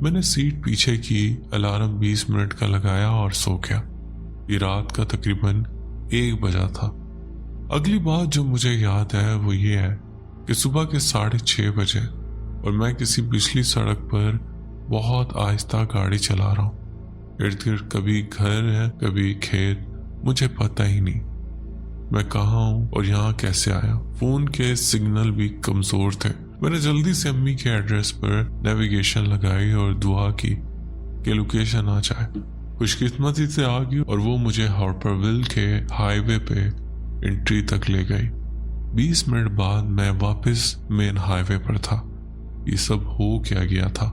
میں نے سیٹ پیچھے کی، الارم 20 منٹ کا لگایا اور سو گیا۔ یہ رات کا تقریباً 1 بجا تھا۔ اگلی بات جو مجھے یاد ہے وہ یہ ہے کہ صبح کے 6:30 بجے اور میں کسی پچھلی سڑک پر بہت آہستہ گاڑی چلا رہا ہوں۔ ارد گرد کبھی گھر ہے کبھی کھیت، مجھے پتہ ہی نہیں میں کہاں ہوں اور یہاں کیسے آیا۔ فون کے سگنل بھی کمزور تھے۔ میں نے جلدی سے امی کے ایڈریس پر نیویگیشن لگائی اور دعا کی کہ لوکیشن آ جائے۔ خوش قسمتی سے آ گئی اور وہ مجھے ہارپر کے ہائی وے پہ انٹری تک لے گئی۔ 20 منٹ بعد میں واپس مین ہائی وے پر تھا۔ یہ سب ہو کیا گیا تھا؟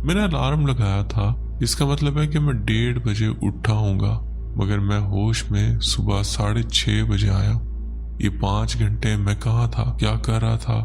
میں نے الارم لگایا تھا، اس کا مطلب ہے کہ میں 1:30 بجے اٹھا ہوں گا، مگر میں ہوش میں صبح 6:30 بجے آیا۔ یہ 5 گھنٹے میں کہاں تھا، کیا کر رہا تھا؟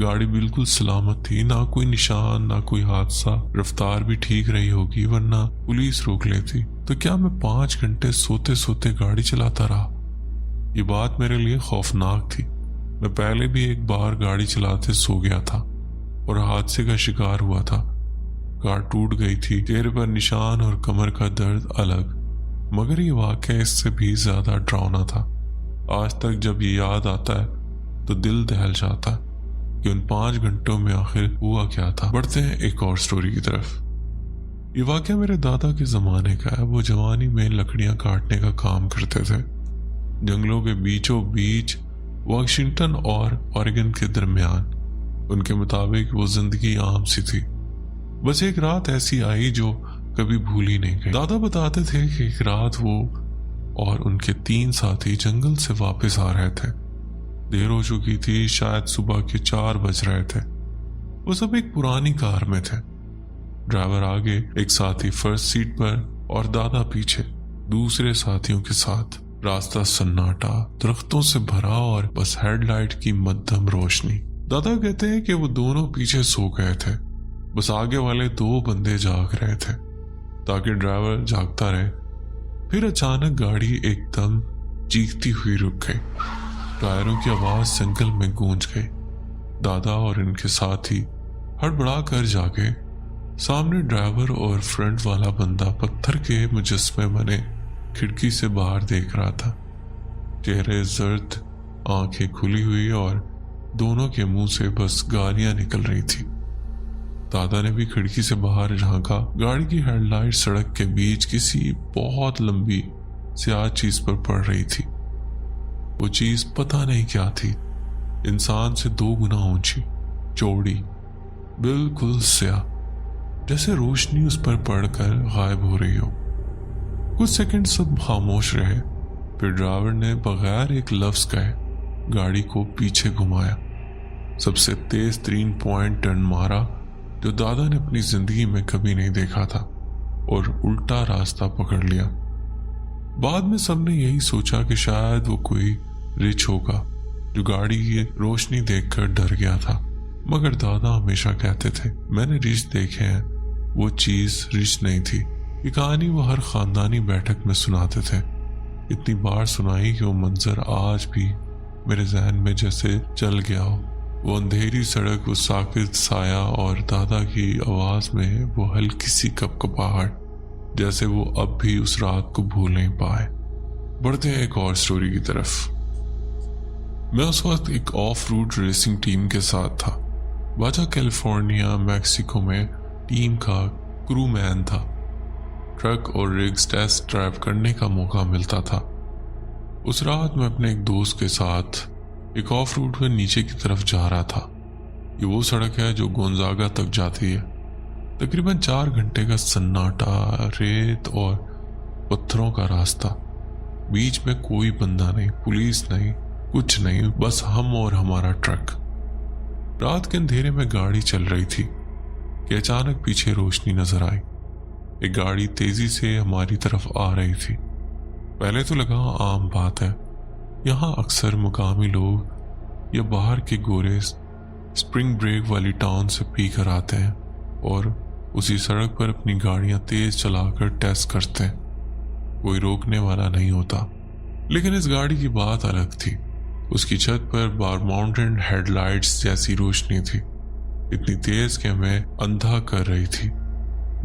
گاڑی بالکل سلامت تھی، نہ کوئی نشان نہ کوئی حادثہ، رفتار بھی ٹھیک رہی ہوگی ورنہ پولیس روک لیتی۔ تو کیا میں 5 گھنٹے سوتے سوتے گاڑی چلاتا رہا؟ یہ بات میرے لیے خوفناک تھی۔ میں پہلے بھی ایک بار گاڑی چلاتے سو گیا تھا اور حادثے کا شکار ہوا تھا۔ کار ٹوٹ گئی تھی، چہرے پر نشان اور کمر کا درد الگ، مگر یہ واقعہ اس سے بھی زیادہ ڈراؤنا تھا۔ آج تک جب یہ یاد آتا ہے تو دل دہل جاتا ہے کہ ان 5 گھنٹوں میں آخر ہوا کیا تھا۔ بڑھتے ہیں ایک اور سٹوری کی طرف۔ یہ واقعہ میرے دادا کے زمانے کا ہے۔ وہ جوانی میں لکڑیاں کاٹنے کا کام کرتے تھے، جنگلوں کے بیچوں بیچ واشنگٹن اور اوریگن کے درمیان۔ ان کے مطابق وہ زندگی عام سی تھی، بس ایک رات ایسی آئی جو کبھی بھولی نہیں گئی۔ دادا بتاتے تھے کہ ایک رات وہ اور ان کے 3 ساتھی جنگل سے واپس آ رہے تھے۔ دیر ہو چکی تھی، شاید صبح کے 4 بج رہے تھے۔ وہ سب ایک پرانی کار میں تھے، ڈرائیور آگے، ایک ساتھی فرسٹ سیٹ پر اور دادا پیچھے دوسرے ساتھیوں کے ساتھ۔ راستہ سناٹا، درختوں سے بھرا اور بس ہیڈ لائٹ کی مدھم روشنی۔ دادا کہتے ہیں کہ وہ دونوں پیچھے سو گئے تھے، بس آگے والے 2 بندے جاگ رہے تھے تاکہ ڈرائیور جاگتا رہے۔ پھر اچانک گاڑی ایک دم چیختی ہوئی رک گئی، ٹائروں کی آواز جنگل میں گونج گئی۔ دادا اور ان کے ساتھی ہڑبڑا کر جاگے۔ سامنے ڈرائیور اور فرنٹ والا بندہ پتھر کے مجسمے بنے کھڑکی سے باہر دیکھ رہا تھا، چہرے زرد، آنکھیں کھلی ہوئی اور دونوں کے منہ سے بس گالیاں نکل رہی تھی۔ دادا نے بھی کھڑکی سے باہر جھانکا۔ گاڑی کی ہیڈ لائٹ سڑک کے بیچ کسی بہت لمبی سیاہ چیز پر پڑ رہی تھی۔ وہ چیز پتہ نہیں کیا تھی، انسان سے 2 گنا اونچی، چوڑی، بالکل سیاہ، جیسے روشنی اس پر پڑ کر غائب ہو رہی ہو۔ کچھ سیکنڈ سب خاموش رہے، پھر ڈرائیور نے بغیر ایک لفظ کہے گاڑی کو پیچھے گھمایا، سب سے تیز ترین پوائنٹ ٹرن مارا جو دادا نے اپنی زندگی میں کبھی نہیں دیکھا تھا، اور الٹا راستہ پکڑ لیا۔ بعد میں سب نے یہی سوچا کہ شاید وہ کوئی رچ ہوگا جو گاڑی کی روشنی دیکھ کر ڈر گیا تھا، مگر دادا ہمیشہ کہتے تھے میں نے رچ دیکھے ہیں، وہ چیز رچ نہیں تھی۔ یہ کہانی وہ ہر خاندانی بیٹھک میں سناتے تھے، اتنی بار سنائی کہ وہ منظر آج بھی میرے ذہن میں جیسے چل گیا ہو۔ وہ اندھیری سڑک، وہ ساکت سایہ اور دادا کی آواز میں وہ ہلکی سی کپکپاہٹ، جیسے وہ اب بھی اس رات کو بھول نہیں پائے۔ بڑھتے ہیں ایک اور سٹوری کی طرف۔ میں اس وقت ایک آف روڈ ریسنگ ٹیم کے ساتھ تھا۔ باجا کیلیفورنیا میکسیکو میں ٹیم کا کرو مین تھا۔ ٹرک اور رگز ٹیسٹ ڈرائیو کرنے کا موقع ملتا تھا۔ اس رات میں اپنے ایک دوست کے ساتھ ایک آف روڈ میں نیچے کی طرف جا رہا تھا۔ یہ وہ سڑک ہے جو گونزاگا تک جاتی ہے۔ تقریباً 4 گھنٹے کا سناٹا، ریت اور پتھروں کا راستہ، بیچ میں کوئی بندہ نہیں، پولیس نہیں، کچھ نہیں، بس ہم اور ہمارا ٹرک۔ رات کے اندھیرے میں گاڑی چل رہی تھی کہ اچانک پیچھے روشنی نظر آئی۔ ایک گاڑی تیزی سے ہماری طرف آ رہی تھی۔ پہلے تو لگا عام بات ہے، یہاں اکثر مقامی لوگ یا باہر کے گورے سپرنگ بریک والی ٹاؤن سے پی کر آتے ہیں اور اسی سڑک پر اپنی گاڑیاں تیز چلا کر ٹیسٹ کرتے ہیں، کوئی روکنے والا نہیں ہوتا۔ لیکن اس گاڑی کی بات الگ تھی۔ اس کی چھت پر بار ماؤنٹین ہیڈ لائٹس جیسی روشنی تھی، اتنی تیز کہ ہمیں اندھا کر رہی تھی۔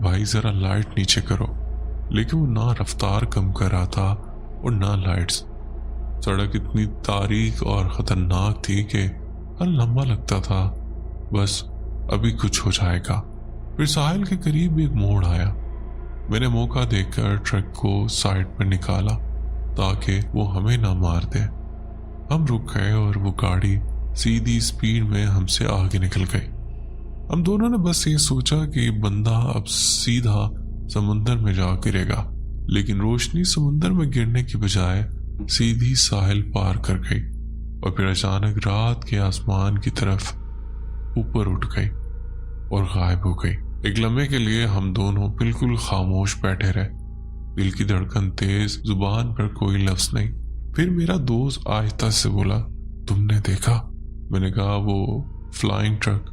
بھائی ذرا لائٹ نیچے کرو، لیکن وہ نہ رفتار کم کر رہا تھا اور نہ لائٹس۔ سڑک اتنی تاریک اور خطرناک تھی کہ ہر لمحہ لگتا تھا بس ابھی کچھ ہو جائے گا۔ پھر ساحل کے قریب ایک موڑ آیا۔ میں نے موقع دیکھ کر ٹرک کو سائڈ پر نکالا تاکہ وہ ہمیں نہ مار دے۔ ہم رک گئے اور وہ گاڑی سیدھی سپیڈ میں ہم سے آگے نکل گئی۔ ہم دونوں نے بس یہ سوچا کہ بندہ اب سیدھا سمندر میں جا گرے گا، لیکن روشنی سمندر میں گرنے کی بجائے سیدھی ساحل پار کر گئی اور پھر اچانک رات کے آسمان کی طرف اوپر اٹھ گئی اور غائب ہو گئی۔ ایک لمحے کے لیے ہم دونوں بالکل خاموش بیٹھے رہے، دل کی دھڑکن تیز، زبان پر کوئی لفظ نہیں۔ پھر میرا دوست آہستہ سے بولا، تم نے دیکھا؟ میں نے کہا وہ فلائنگ ٹرک۔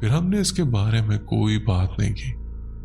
پھر ہم نے اس کے بارے میں کوئی بات نہیں کی۔